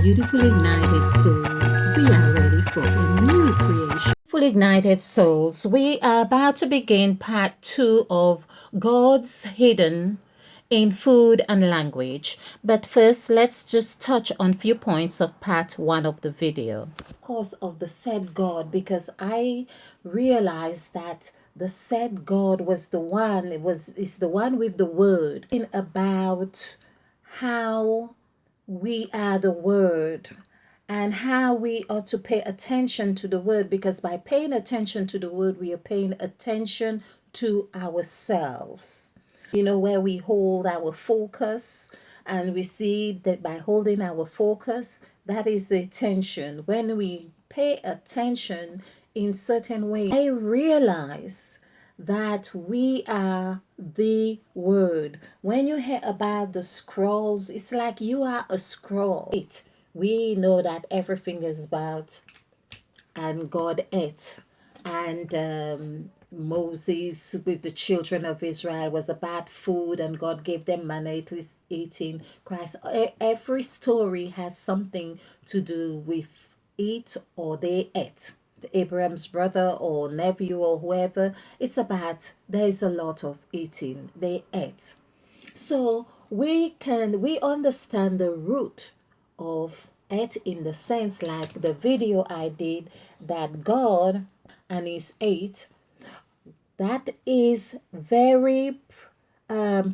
Beautiful ignited souls, we are ready for a new creation. Beautiful ignited souls, we are about to begin part 2 of God's hidden in food and language. But first, let's just touch on few points of part 1 of the video. Of course, of the said God, because I realized that the said God was the one, is the one with the word in about how we are the word and how we ought to pay attention to the word, because by paying attention to the word we are paying attention to ourselves, where we hold our focus, and we see that by holding our focus, that is the attention. When we pay attention in certain ways, I realize that we are the word. When you hear about the scrolls, it's like you are a scroll. We know that everything is about, and God ate, and Moses with the children of Israel was about food, and God gave them manna. It is eating Christ. Every story has something to do with eat or they ate. Abraham's brother or nephew or whoever, it's about, there's a lot of eating. They ate. So we understand the root of it, in the sense like the video I did, that God and his ate, that is very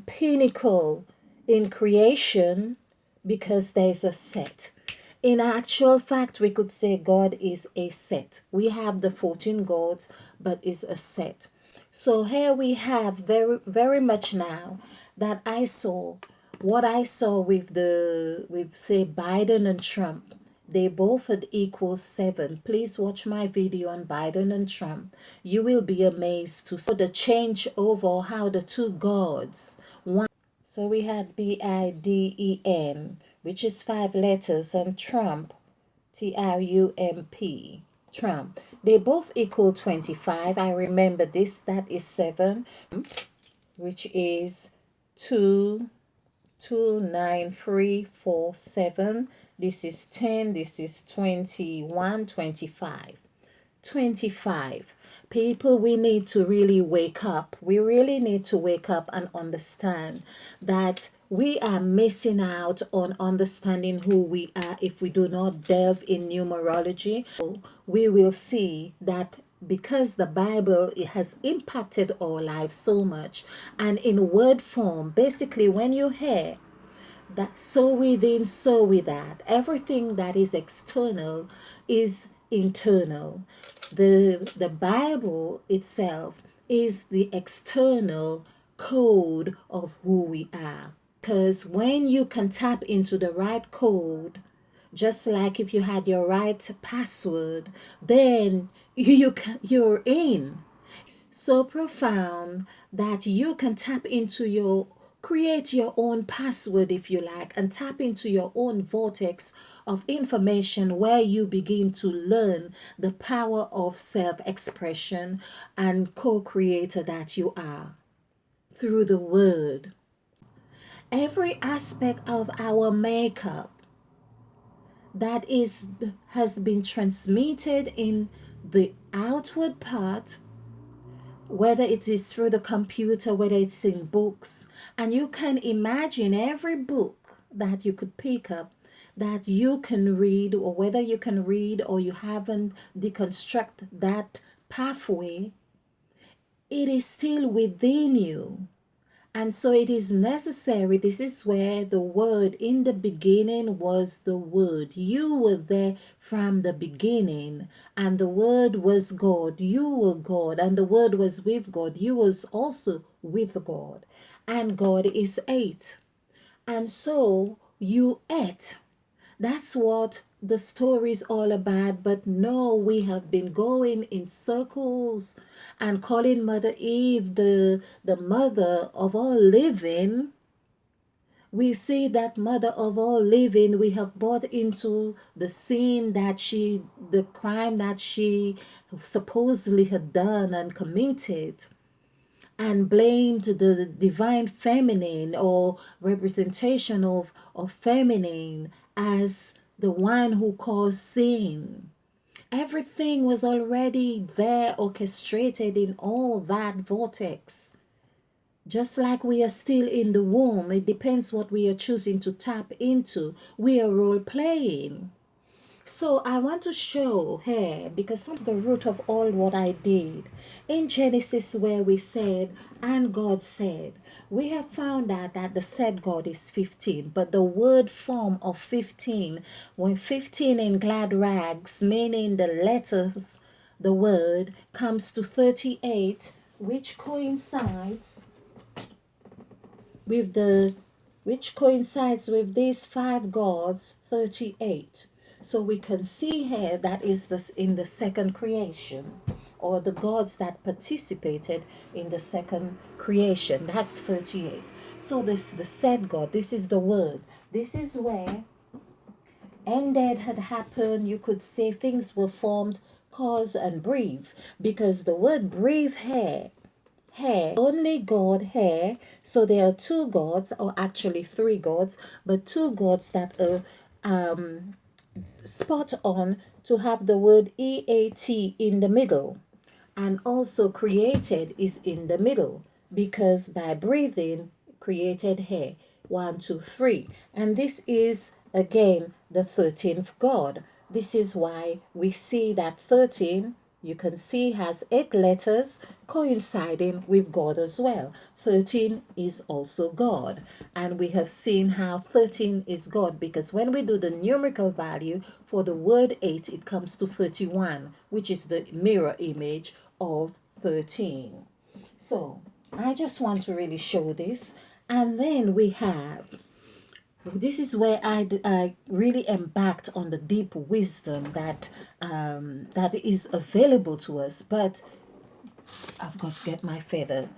pinnacle in creation, because there's a set. In actual fact, we could say God is a set. We have the 14 gods, but it's a set. So here we have very much now that what I saw with say Biden and Trump. They both had equal 7. Please watch my video on Biden and Trump. You will be amazed to see the change over how the two gods. So we had Biden, which is 5 letters, and Trump, Trump. Trump. They both equal 25. I remember this. That is 7, which is 2, 2, 9, 3, 4, 7. This is 10. This is 21, 25. 25. People, we need to really wake up. We really need to wake up and understand that we are missing out on understanding who we are if we do not delve in numerology. We will see that because the Bible, it has impacted our lives so much, and in word form, basically when you hear that so within, so without, everything that is external is internal. The Bible itself is the external code of who we are. Because when you can tap into the right code, just like if you had your right password, then you're in. So profound that you can tap into create your own password if you like, and tap into your own vortex of information, where you begin to learn the power of self-expression and co-creator that you are through the word. Every aspect of our makeup that has been transmitted in the outward part, whether it is through the computer, whether it's in books, and you can imagine every book that you could pick up, that you can read, or whether you can read or you haven't deconstruct that pathway, it is still within you. And so it is necessary. This is where the word, in the beginning was the word. You were there from the beginning, and the word was God. You were God, and the word was with God. You was also with God, and God is 8. And so you ate. That's what the story is all about. But no, we have been going in circles and calling Mother Eve the mother of all living. We see that mother of all living, we have bought into the sin that the crime that she supposedly had done and committed, and blamed the divine feminine or representation of feminine as the one who caused sin. Everything was already there, orchestrated in all that vortex. Just like we are still in the womb, it depends what we are choosing to tap into. We are role playing. So I want to show here, because that's the root of all what I did. In Genesis, where we said, and God said, we have found out that the said God is 15, but the word form of 15, when 15 in glad rags, meaning the letters, the word, comes to 38, which coincides with these five gods, 38. So we can see here that is this in the second creation, or the gods that participated in the second creation. That's 38. So this the said God, this is the word. This is where ended had happened. You could say things were formed, cause and breathe, because the word breathe here, only God here. So there are two gods, or actually three gods, but two gods that are spot on to have the word EAT in the middle. And also created is in the middle, because by breathing, created here. One, two, three. And this is again the 13th God. This is why we see that 13, you can see, has 8 letters coinciding with God as well. 13 is also God. And we have seen how 13 is God, because when we do the numerical value for the word 8, it comes to 31, which is the mirror image of 13. So I just want to really show this. And then we have, this is where I really embarked on the deep wisdom that is available to us. But I've got to get my feather.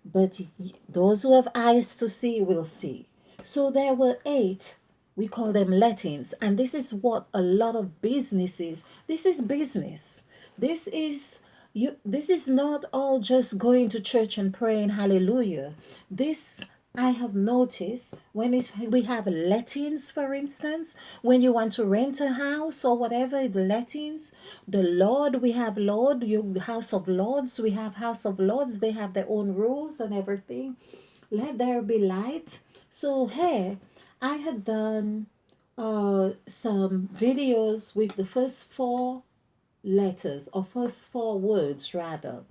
But those who have eyes to see will see. So there were 8. We call them lettings. And this is what a lot of businesses, this is business. This is not all just going to church and praying hallelujah. This, I have noticed, when we have lettings, for instance, when you want to rent a house or whatever, the lettings, the Lord, we have Lord, you House of Lords, we have House of Lords, they have their own rules and everything. Let there be light. So here, I had done some videos with the first 4 letters, or first 4 words rather.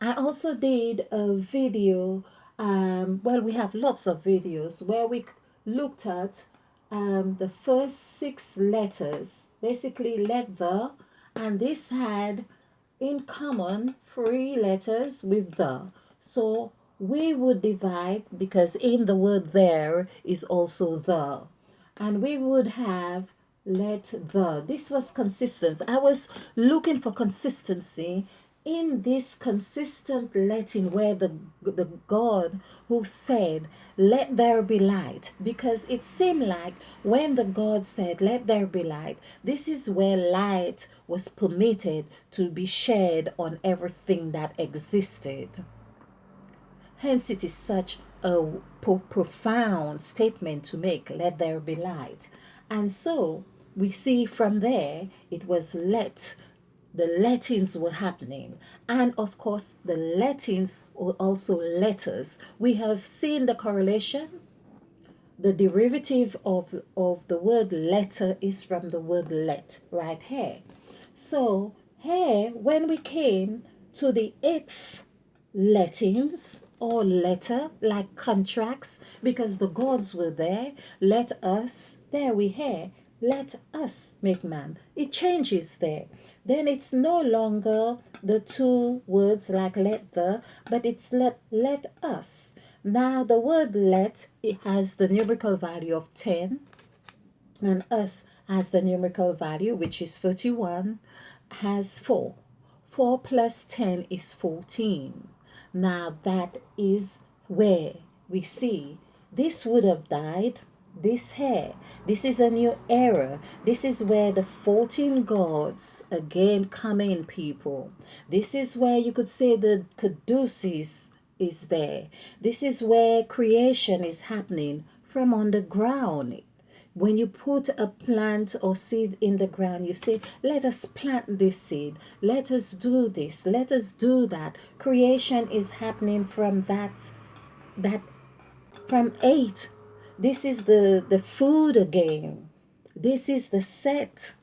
I also did a video, well, we have lots of videos where we looked at the first 6 letters, basically letter, and this had in common 3 letters with the. So we would divide, because in the word there is also the, and we would have this was consistent. I was looking for consistency in this consistent letting, where the God who said let there be light, because it seemed like when the God said let there be light, this is where light was permitted to be shed on everything that existed. Hence it is such a profound statement to make, let there be light. And so we see from there it was the lettings were happening. And of course, the lettings were also letters. We have seen the correlation. The derivative of the word letter is from the word let, right here. So here, when we came to the 8th lettings or letter, like contracts, because the gods were there, let us, there we hear, let us make man. It changes there. Then it's no longer the 2 words like but it's let us. Now the word let, it has the numerical value of 10, and us has the numerical value, which is 31, has 4. 4 plus 10 is 14. Now that is where we see this would have died. This here, this is a new era. This is where the 14 gods again come in, people. This is where you could say the Caduceus is there. This is where creation is happening from underground. When you put a plant or seed in the ground, you say, let us plant this seed. Let us do this. Let us do that. Creation is happening from that from 8. This is the food again. This is the set.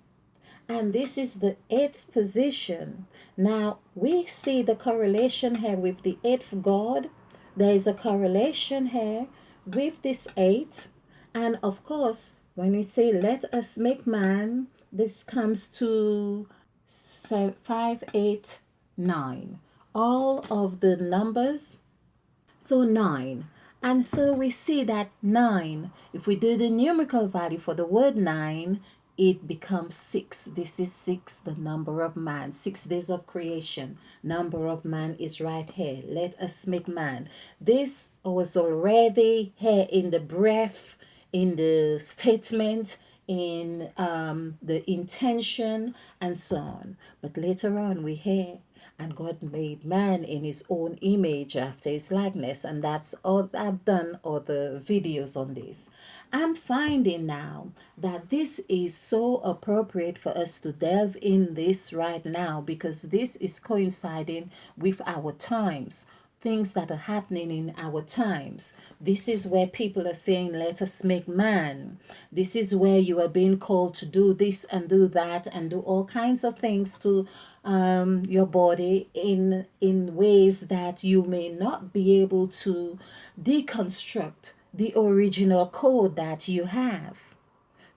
And this is the 8th position. Now, we see the correlation here with the 8th God. There is a correlation here with this 8. And of course, when we say, let us make man, this comes to 5, 8, 9. All of the numbers, so 9. And so we see that 9, if we do the numerical value for the word 9, it becomes 6. This is 6, the number of man. 6 days of creation. Number of man is right here. Let us make man. This was already here in the breath, in the statement, in the intention, and so on. But later on we hear, and God made man in his own image after his likeness. And that's all. I've done other videos on this. I'm finding now that this is so appropriate for us to delve in this right now, because this is coinciding with our times, things that are happening in our times. This is where people are saying, let us make man. This is where you are being called to do this and do that and do all kinds of things to your body in ways that you may not be able to deconstruct the original code that you have,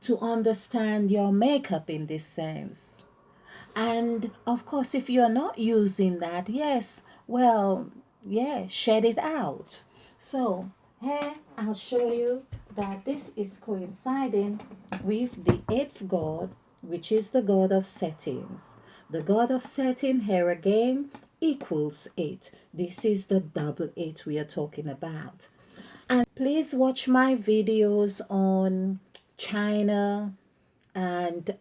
to understand your makeup in this sense. And of course, if you're not using that, yes, well, yeah, shed it out. So here I'll show you that this is coinciding with the 8th God, which is the God of settings. The God of setting here again equals 8. This is the double 8 we are talking about. And please watch my videos on China and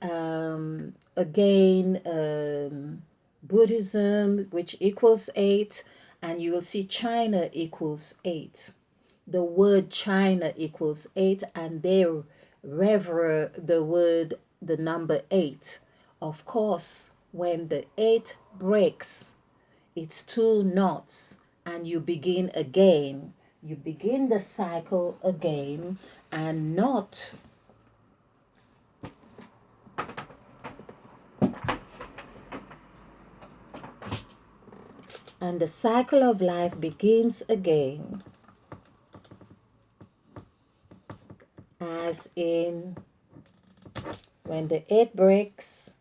again Buddhism, which equals 8, and you will see China equals 8. The word China equals 8, and they revere the number 8. Of course, when the 8 breaks, it's 2 knots, and you begin again. You begin the cycle again, and not and the cycle of life begins again, as in when the 8 breaks,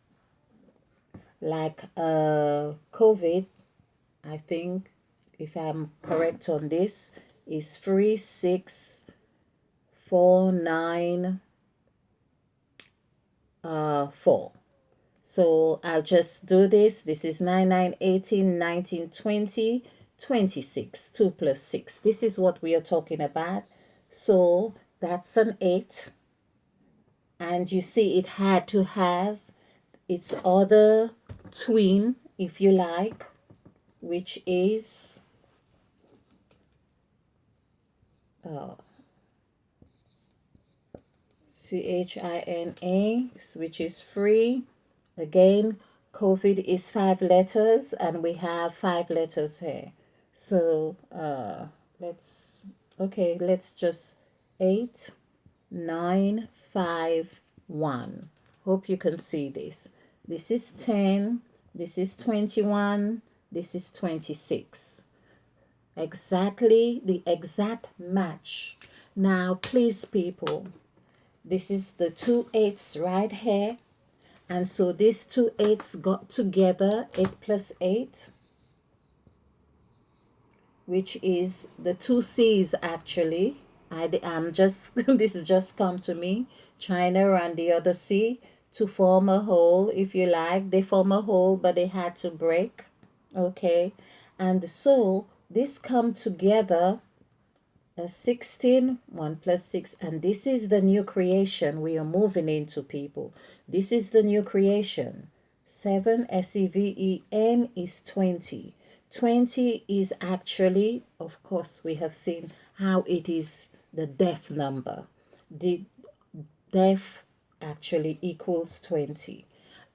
like COVID, I think, if I'm correct on this, is 3, 6, 4, 9, 4. So I'll just do this. This is 9, 9, 18, 19, 20, 26. 2 plus 6. This is what we are talking about. So that's an 8. And you see it had to have its other twin, if you like, which is CHINA, which is 3. Again, COVID is 5 letters, and we have 5 letters here. So let's just 8, 9, 5, 1. Hope you can see this. This is 10, this is 21, this is 26. Exactly the exact match. Now, please, people, this is the 2 8s right here. And so these 2 8s got together, 8 plus 8, which is the 2 C's actually. I'm just, this has just come to me. China and the other C to form a whole, if you like. They form a whole, but they had to break. Okay. And so this come together as 16, 1 plus 6, and this is the new creation we are moving into, people. This is the new creation. 7, SEVEN, is 20. 20 is actually, of course, we have seen how it is the death number. death actually equals 20,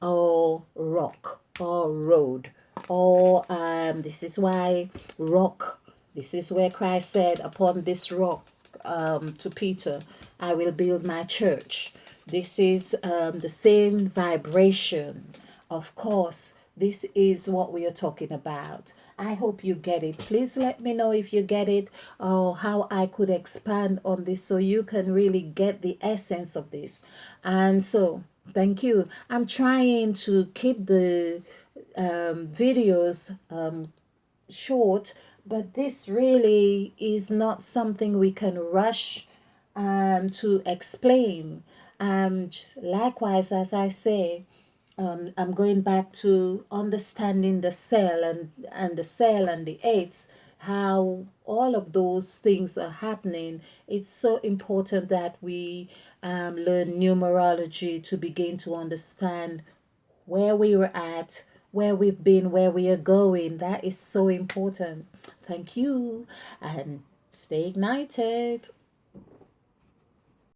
or rock, or road, or this is why rock, this is where Christ said, upon this rock, to Peter, I will build my church. This is the same vibration. Of course, this is what we are talking about. I hope you get it. Please let me know if you get it, or how I could expand on this so you can really get the essence of this. And so, thank you. I'm trying to keep the videos short, but this really is not something we can rush to explain. Likewise, as I say, I'm going back to understanding the cell, and the cell and the eggs, how all of those things are happening. It's so important that we learn numerology to begin to understand where we were at, where we've been, where we are going. That is so important. Thank you, and stay ignited.